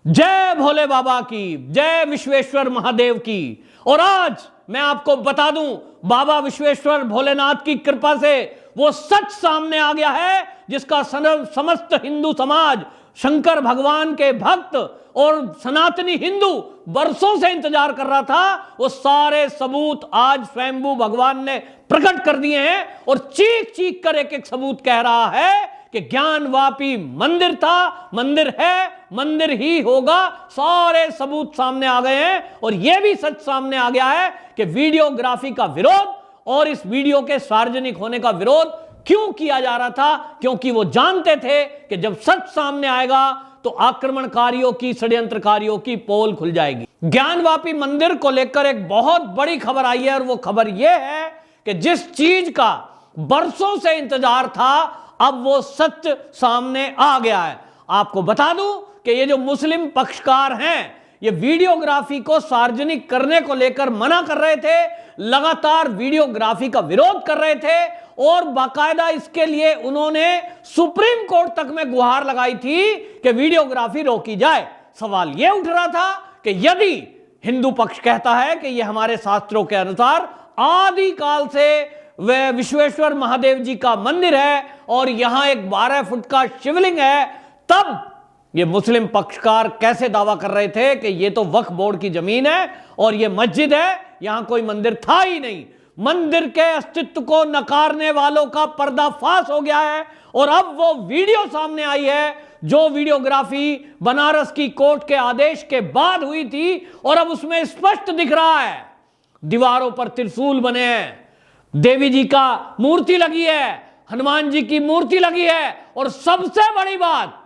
जय भोले बाबा की, जय विश्वेश्वर महादेव की। और आज मैं आपको बता दूं, बाबा विश्वेश्वर भोलेनाथ की कृपा से वो सच सामने आ गया है जिसका समस्त हिंदू समाज, शंकर भगवान के भक्त और सनातनी हिंदू बरसों से इंतजार कर रहा था। वो सारे सबूत आज स्वयंभू भगवान ने प्रकट कर दिए हैं और चीख चीख कर एक एक सबूत कह रहा है कि ज्ञानवापी मंदिर था, मंदिर है, मंदिर ही होगा। सारे सबूत सामने आ गए हैं और यह भी सच सामने आ गया है कि वीडियोग्राफी का विरोध और इस वीडियो के सार्वजनिक होने का विरोध क्यों किया जा रहा था, क्योंकि वो जानते थे कि जब सच सामने आएगा तो आक्रमणकारियों की, षड्यंत्रकारियों की पोल खुल जाएगी। ज्ञानवापी मंदिर को लेकर एक बहुत बड़ी खबर आई है और वो खबर यह है कि जिस चीज का बरसों से इंतजार था अब वो सच सामने आ गया है। आपको बता दूं कि ये जो मुस्लिम पक्षकार हैं ये वीडियोग्राफी को सार्वजनिक करने को लेकर मना कर रहे थे, लगातार वीडियोग्राफी का विरोध कर रहे थे और बाकायदा इसके लिए उन्होंने सुप्रीम कोर्ट तक में गुहार लगाई थी कि वीडियोग्राफी रोकी जाए। सवाल यह उठ रहा था कि यदि हिंदू पक्ष कहता है कि यह हमारे शास्त्रों के अनुसार आदि काल से वह विश्वेश्वर महादेव जी का मंदिर है और यहां एक 12 फुट का शिवलिंग है, तब ये मुस्लिम पक्षकार कैसे दावा कर रहे थे कि ये तो वक्फ बोर्ड की जमीन है और ये मस्जिद है, यहां कोई मंदिर था ही नहीं। मंदिर के अस्तित्व को नकारने वालों का पर्दाफाश हो गया है और अब वो वीडियो सामने आई है जो वीडियोग्राफी बनारस की कोर्ट के आदेश के बाद हुई थी और अब उसमें स्पष्ट दिख रहा है दीवारों पर त्रिशूल बने हैं, देवी जी का मूर्ति लगी है, हनुमान जी की मूर्ति लगी है और सबसे बड़ी बात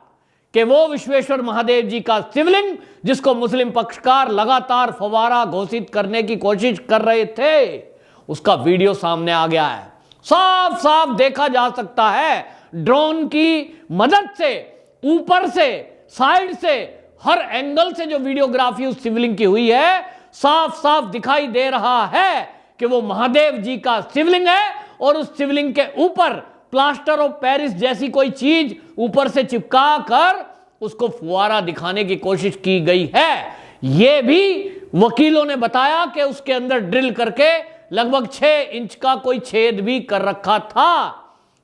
कि वो विश्वेश्वर महादेव जी का शिवलिंग जिसको मुस्लिम पक्षकार लगातार फवारा घोषित करने की कोशिश कर रहे थे, उसका वीडियो सामने आ गया है। साफ साफ देखा जा सकता है ड्रोन की मदद से, ऊपर से, साइड से, हर एंगल से जो वीडियोग्राफी उस शिवलिंग की हुई है, साफ साफ दिखाई दे रहा है कि वो महादेव जी का शिवलिंग है और उस शिवलिंग के ऊपर प्लास्टर ऑफ पेरिस जैसी कोई चीज ऊपर से चिपका कर उसको फुवारा दिखाने की कोशिश की गई है। यह भी वकीलों ने बताया कि उसके अंदर ड्रिल करके लगभग 6 इंच का कोई छेद भी कर रखा था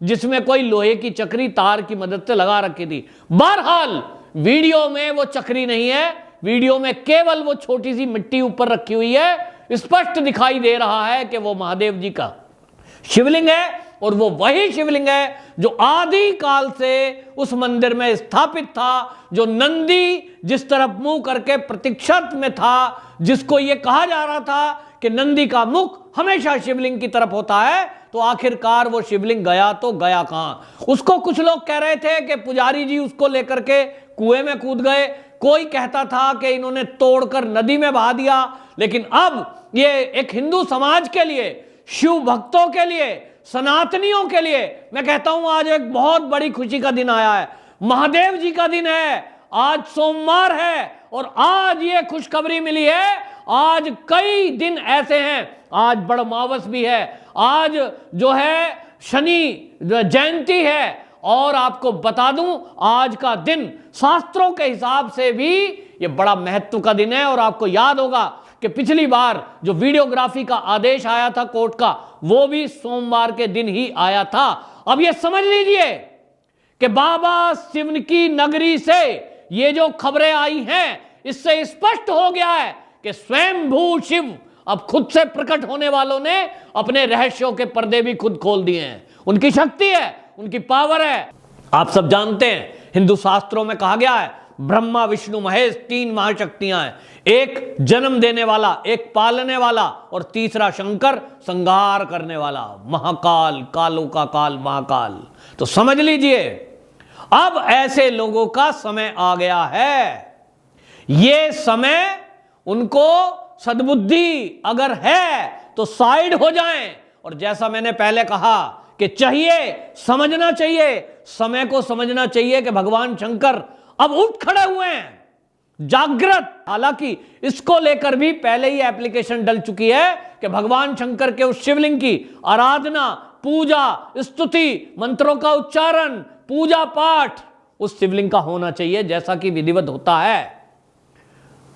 जिसमें कोई लोहे की चक्री तार की मदद से लगा रखी थी। बहरहाल वीडियो में वो चक्री नहीं है, वीडियो में केवल वो छोटी सी मिट्टी ऊपर रखी हुई है। स्पष्ट दिखाई दे रहा है कि वो महादेव जी का शिवलिंग है और वो वही शिवलिंग है जो आदि काल से उस मंदिर में स्थापित था, जो नंदी जिस तरफ मुंह करके प्रतीक्षा में था, जिसको ये कहा जा रहा था कि नंदी का मुख हमेशा शिवलिंग की तरफ होता है, तो आखिरकार वो शिवलिंग गया तो गया कहां। उसको कुछ लोग कह रहे थे कि पुजारी जी उसको लेकर के कुएं में कूद गए, कोई कहता था कि इन्होंने तोड़कर नदी में बहा दिया। लेकिन अब ये एक हिंदू समाज के लिए, शिव भक्तों के लिए, सनातनियों के लिए मैं कहता हूं आज एक बहुत बड़ी खुशी का दिन आया है। महादेव जी का दिन है, आज सोमवार है और आज ये खुशखबरी मिली है। आज कई दिन ऐसे हैं, आज बड़मावस भी है, आज जो है शनि जयंती है और आपको बता दूं आज का दिन शास्त्रों के हिसाब से भी ये बड़ा महत्व का दिन है। और आपको याद होगा कि पिछली बार जो वीडियोग्राफी का आदेश आया था कोर्ट का, वो भी सोमवार के दिन ही आया था। अब ये समझ लीजिए कि बाबा शिव की नगरी से ये जो खबरें आई हैं इससे स्पष्ट हो गया है कि स्वयंभू शिव अब खुद से प्रकट होने वालों ने अपने रहस्यों के पर्दे भी खुद खोल दिए हैं। उनकी शक्ति है, उनकी पावर है। आप सब जानते हैं हिंदू शास्त्रों में कहा गया है ब्रह्मा विष्णु महेश 3 महाशक्तियां हैं, एक जन्म देने वाला, एक पालने वाला और तीसरा शंकर संहार करने वाला, महाकाल, कालों का काल महाकाल। तो समझ लीजिए अब ऐसे लोगों का समय आ गया है। ये समय उनको सद्बुद्धि अगर है तो साइड हो जाएं और जैसा मैंने पहले कहा कि चाहिए, समझना चाहिए, समय को समझना चाहिए कि भगवान शंकर अब उठ खड़े हुए हैं, जागृत। हालांकि इसको लेकर भी पहले ही एप्लीकेशन डल चुकी है कि भगवान शंकर के उस शिवलिंग की आराधना, पूजा, स्तुति, मंत्रों का उच्चारण, पूजा पाठ उस शिवलिंग का होना चाहिए जैसा कि विधिवत होता है।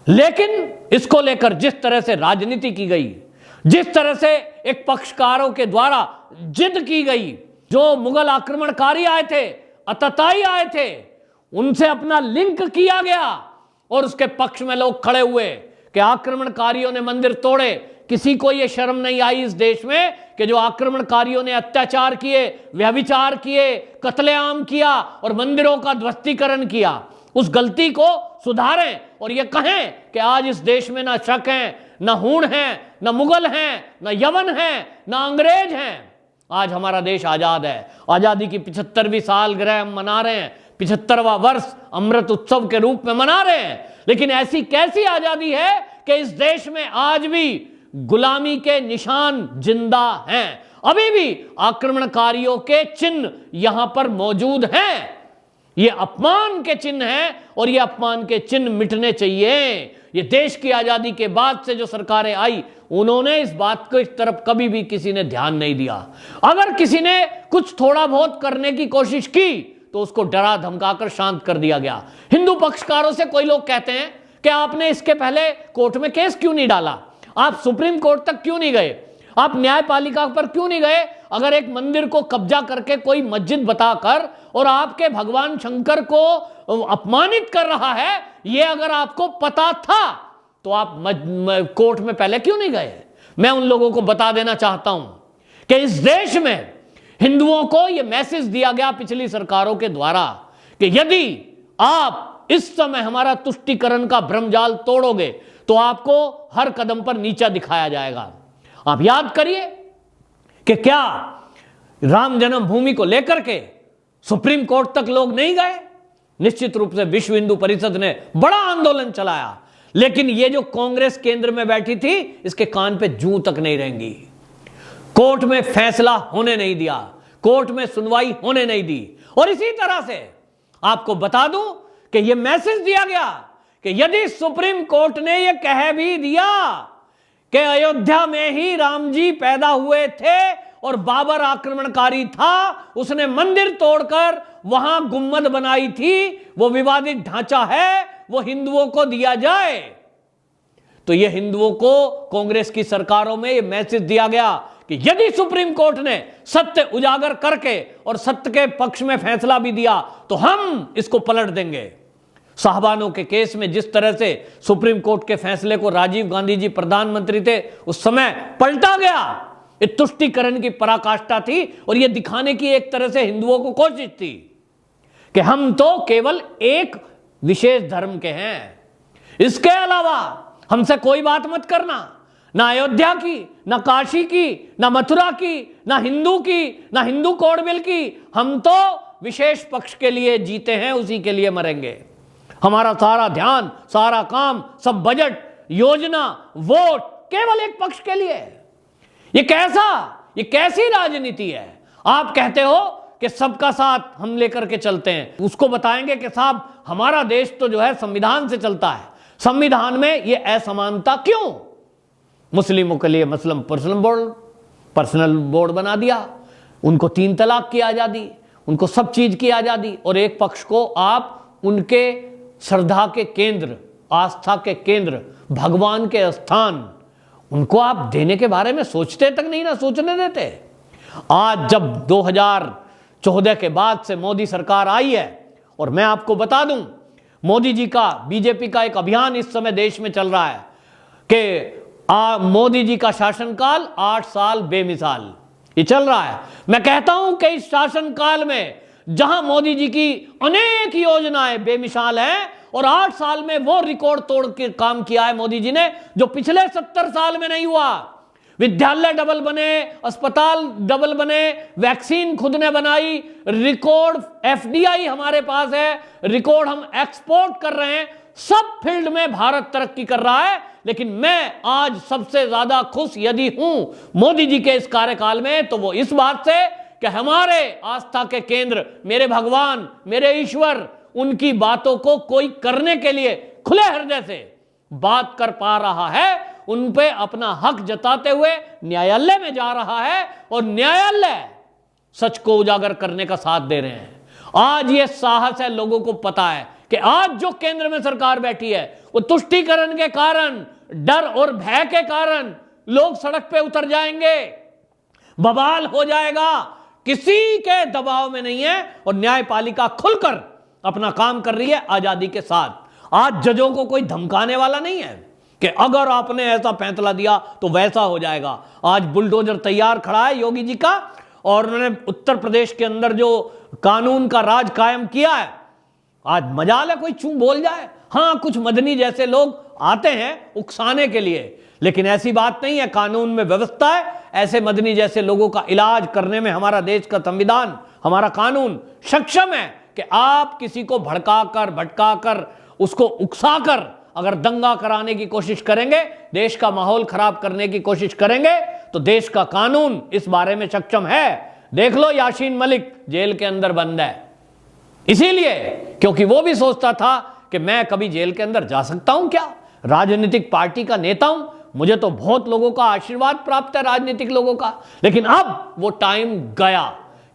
लेकिन इसको लेकर जिस तरह से राजनीति की गई, जिस तरह से एक पक्षकारों के द्वारा जिद की गई, जो मुगल आक्रमणकारी आए थे, अतताई आए थे, उनसे अपना लिंक किया गया और उसके पक्ष में लोग खड़े हुए कि आक्रमणकारियों ने मंदिर तोड़े। किसी को यह शर्म नहीं आई इस देश में कि जो आक्रमणकारियों ने अत्याचार किए, व्यभिचार किए, कत्लेआम किया और मंदिरों का ध्वस्तीकरण किया, उस गलती को सुधारें और ये कहें कि आज इस देश में ना शक है, ना हूण है, ना मुगल हैं, ना यवन हैं, ना अंग्रेज हैं। आज हमारा देश आजाद है। आजादी की 75वीं सालगिरह हम मना रहे हैं, 75वां वर्ष अमृत उत्सव के रूप में मना रहे हैं। लेकिन ऐसी कैसी आजादी है कि इस देश में आज भी गुलामी के निशान जिंदा हैं, अभी भी आक्रमणकारियों के चिन्ह यहां पर मौजूद हैं। ये अपमान के चिन्ह हैं और ये अपमान के चिन्ह मिटने चाहिए। ये देश की आजादी के बाद से जो सरकारें आई, उन्होंने इस बात को इस तरफ कभी भी किसी ने ध्यान नहीं दिया। अगर किसी ने कुछ थोड़ा बहुत करने की कोशिश की तो उसको डरा धमकाकर शांत कर दिया गया। हिंदू पक्षकारों से कोई लोग कहते हैं कि आपने इसके पहले कोर्ट में केस क्यों नहीं डाला, आप सुप्रीम कोर्ट तक क्यों नहीं गए, आप न्यायपालिका पर क्यों नहीं गए। अगर एक मंदिर को कब्जा करके कोई मस्जिद बताकर और आपके भगवान शंकर को अपमानित कर रहा है, यह अगर आपको पता था तो आप कोर्ट में पहले क्यों नहीं गए। मैं उन लोगों को बता देना चाहता हूं कि इस देश में हिंदुओं को यह मैसेज दिया गया पिछली सरकारों के द्वारा कि यदि आप इस समय हमारा तुष्टीकरण का भ्रमजाल तोड़ोगे तो आपको हर कदम पर नीचा दिखाया जाएगा। आप याद करिए कि क्या राम जन्मभूमि को लेकर के सुप्रीम कोर्ट तक लोग नहीं गए। निश्चित रूप से विश्व हिंदू परिषद ने बड़ा आंदोलन चलाया, लेकिन ये जो कांग्रेस केंद्र में बैठी थी, इसके कान पे जूं तक नहीं रहेंगी। कोर्ट में फैसला होने नहीं दिया, कोर्ट में सुनवाई होने नहीं दी। और इसी तरह से आपको बता दूं कि यह मैसेज दिया गया कि यदि सुप्रीम कोर्ट ने यह कह भी दिया कि अयोध्या में ही राम जी पैदा हुए थे और बाबर आक्रमणकारी था, उसने मंदिर तोड़कर वहां गुम्बद बनाई थी, वो विवादित ढांचा है, वो हिंदुओं को दिया जाए, तो यह हिंदुओं को कांग्रेस की सरकारों में यह मैसेज दिया गया कि यदि सुप्रीम कोर्ट ने सत्य उजागर करके और सत्य के पक्ष में फैसला भी दिया तो हम इसको पलट देंगे। साहबानों के केस में जिस तरह से सुप्रीम कोर्ट के फैसले को राजीव गांधी जी प्रधानमंत्री थे उस समय पलटा गया, ये तुष्टीकरण की पराकाष्ठा थी और यह दिखाने की एक तरह से हिंदुओं को कोशिश थी कि हम तो केवल एक विशेष धर्म के हैं, इसके अलावा हमसे कोई बात मत करना, ना अयोध्या की, ना काशी की, ना मथुरा की, ना हिंदू की, ना हिंदू कोड बिल की। हम तो विशेष पक्ष के लिए जीते हैं, उसी के लिए मरेंगे। हमारा सारा ध्यान, सारा काम, सब बजट, योजना, वोट केवल एक पक्ष के लिए। ये कैसी राजनीति है। आप कहते हो कि सबका साथ हम लेकर के चलते हैं, उसको बताएंगे कि साहब हमारा देश तो जो है संविधान से चलता है, संविधान में ये असमानता क्यों। मुस्लिमों के लिए मुस्लिम पर्सनल बोर्ड बना दिया, उनको 3 तलाक की आजादी, उनको सब चीज की आजादी, और एक पक्ष को आप उनके श्रद्धा के केंद्र, आस्था के केंद्र, भगवान के स्थान, उनको आप देने के बारे में सोचते तक नहीं ना सोचने देते। आज जब 2014 के बाद से मोदी सरकार आई है, और मैं आपको बता दूं मोदी जी का, बीजेपी का एक अभियान इस समय देश में चल रहा है कि मोदी जी का शासनकाल 8 साल बेमिसाल, ये चल रहा है। मैं कहता हूं कि इस शासनकाल में जहां मोदी जी की अनेक योजनाएं बेमिसाल हैं और 8 साल में वो रिकॉर्ड तोड़ के काम किया है मोदी जी ने जो पिछले 70 साल में नहीं हुआ। विद्यालय डबल बने, अस्पताल डबल बने, वैक्सीन खुद ने बनाई, रिकॉर्ड एफडीआई हमारे पास है, रिकॉर्ड हम एक्सपोर्ट कर रहे हैं, सब फील्ड में भारत तरक्की कर रहा है। लेकिन मैं आज सबसे ज्यादा खुश यदि हूं मोदी जी के इस कार्यकाल में, तो वो इस बात से कि हमारे आस्था के केंद्र, मेरे भगवान, मेरे ईश्वर, उनकी बातों को कोई करने के लिए खुले हृदय से बात कर पा रहा है, उन पे अपना हक जताते हुए न्यायालय में जा रहा है और न्यायालय सच को उजागर करने का साथ दे रहे हैं। आज ये साहस है, लोगों को पता है कि आज जो केंद्र में सरकार बैठी है वो तुष्टीकरण के कारण, डर और भय के कारण लोग सड़क पे उतर जाएंगे, बवाल हो जाएगा, किसी के दबाव में नहीं है और न्यायपालिका खुलकर अपना काम कर रही है आजादी के साथ। आज जजों को कोई धमकाने वाला नहीं है कि अगर आपने ऐसा फैसला दिया तो वैसा हो जाएगा। आज बुलडोजर तैयार खड़ा है योगी जी का, और उन्होंने उत्तर प्रदेश के अंदर जो कानून का राज कायम किया है, आज मजाल है कोई चूं बोल जाए। हां, कुछ मदनी जैसे लोग आते हैं उकसाने के लिए, लेकिन ऐसी बात नहीं है। कानून में व्यवस्था है, ऐसे मदनी जैसे लोगों का इलाज करने में हमारा देश का संविधान, हमारा कानून सक्षम है कि आप किसी को भड़काकर, भटकाकर, उसको उकसाकर अगर दंगा कराने की कोशिश करेंगे, देश का माहौल खराब करने की कोशिश करेंगे, तो देश का कानून इस बारे में सक्षम है। देख लो, यासीन मलिक जेल के अंदर बंद है, इसीलिए क्योंकि वो भी सोचता था कि मैं कभी जेल के अंदर जा सकता हूं क्या, राजनीतिक पार्टी का नेता हूं, मुझे तो बहुत लोगों का आशीर्वाद प्राप्त है, राजनीतिक लोगों का। लेकिन अब वो टाइम गया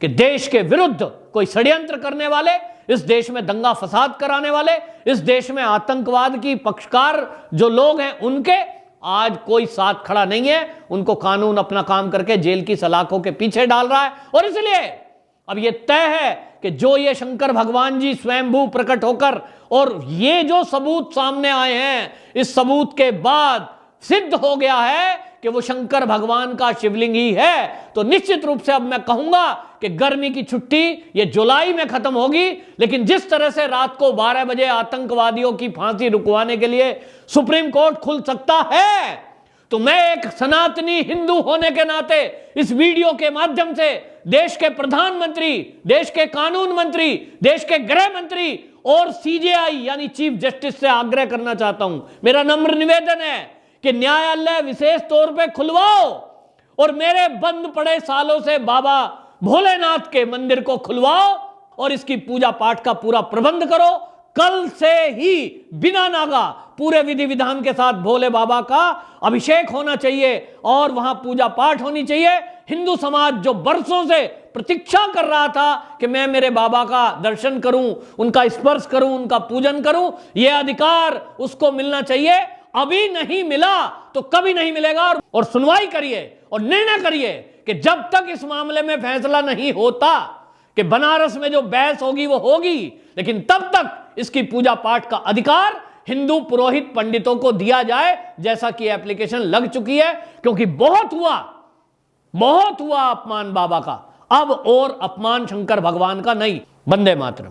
कि देश के विरुद्ध कोई षड्यंत्र करने वाले, इस देश में दंगा फसाद कराने वाले, इस देश में आतंकवाद की पक्षकार जो लोग हैं, उनके आज कोई साथ खड़ा नहीं है। उनको कानून अपना काम करके जेल की सलाखों के पीछे डाल रहा है। और इसलिए अब यह तय है कि जो ये शंकर भगवान जी स्वयंभू प्रकट होकर, और ये जो सबूत सामने आए हैं, इस सबूत के बाद सिद्ध हो गया है कि वो शंकर भगवान का शिवलिंग ही है, तो निश्चित रूप से अब मैं कहूंगा कि गर्मी की छुट्टी ये जुलाई में खत्म होगी। लेकिन जिस तरह से रात को 12 बजे आतंकवादियों की फांसी रुकवाने के लिए सुप्रीम कोर्ट खुल सकता है, तो मैं एक सनातनी हिंदू होने के नाते इस वीडियो के माध्यम से देश के प्रधानमंत्री, देश के कानून मंत्री, देश के गृह मंत्री और सीजेआई यानी चीफ जस्टिस से आग्रह करना चाहता हूं, मेरा नम्र निवेदन है कि न्यायालय विशेष तौर पे खुलवाओ और मेरे बंद पड़े सालों से बाबा भोलेनाथ के मंदिर को खुलवाओ और इसकी पूजा पाठ का पूरा प्रबंध करो। कल से ही बिना नागा पूरे विधि विधान के साथ भोले बाबा का अभिषेक होना चाहिए और वहां पूजा पाठ होनी चाहिए। हिंदू समाज जो बरसों से प्रतीक्षा कर रहा था कि मैं मेरे बाबा का दर्शन करूं, उनका स्पर्श करूं, उनका पूजन करूं, यह अधिकार उसको मिलना चाहिए। अभी नहीं मिला तो कभी नहीं मिलेगा। और सुनवाई करिए और निर्णय करिए कि जब तक इस मामले में फैसला नहीं होता कि बनारस में जो बहस होगी वो होगी, लेकिन तब तक इसकी पूजा पाठ का अधिकार हिंदू पुरोहित पंडितों को दिया जाए, जैसा कि एप्लीकेशन लग चुकी है। क्योंकि बहुत हुआ अपमान बाबा का, अब और अपमान शंकर भगवान का नहीं। वंदे मातरम।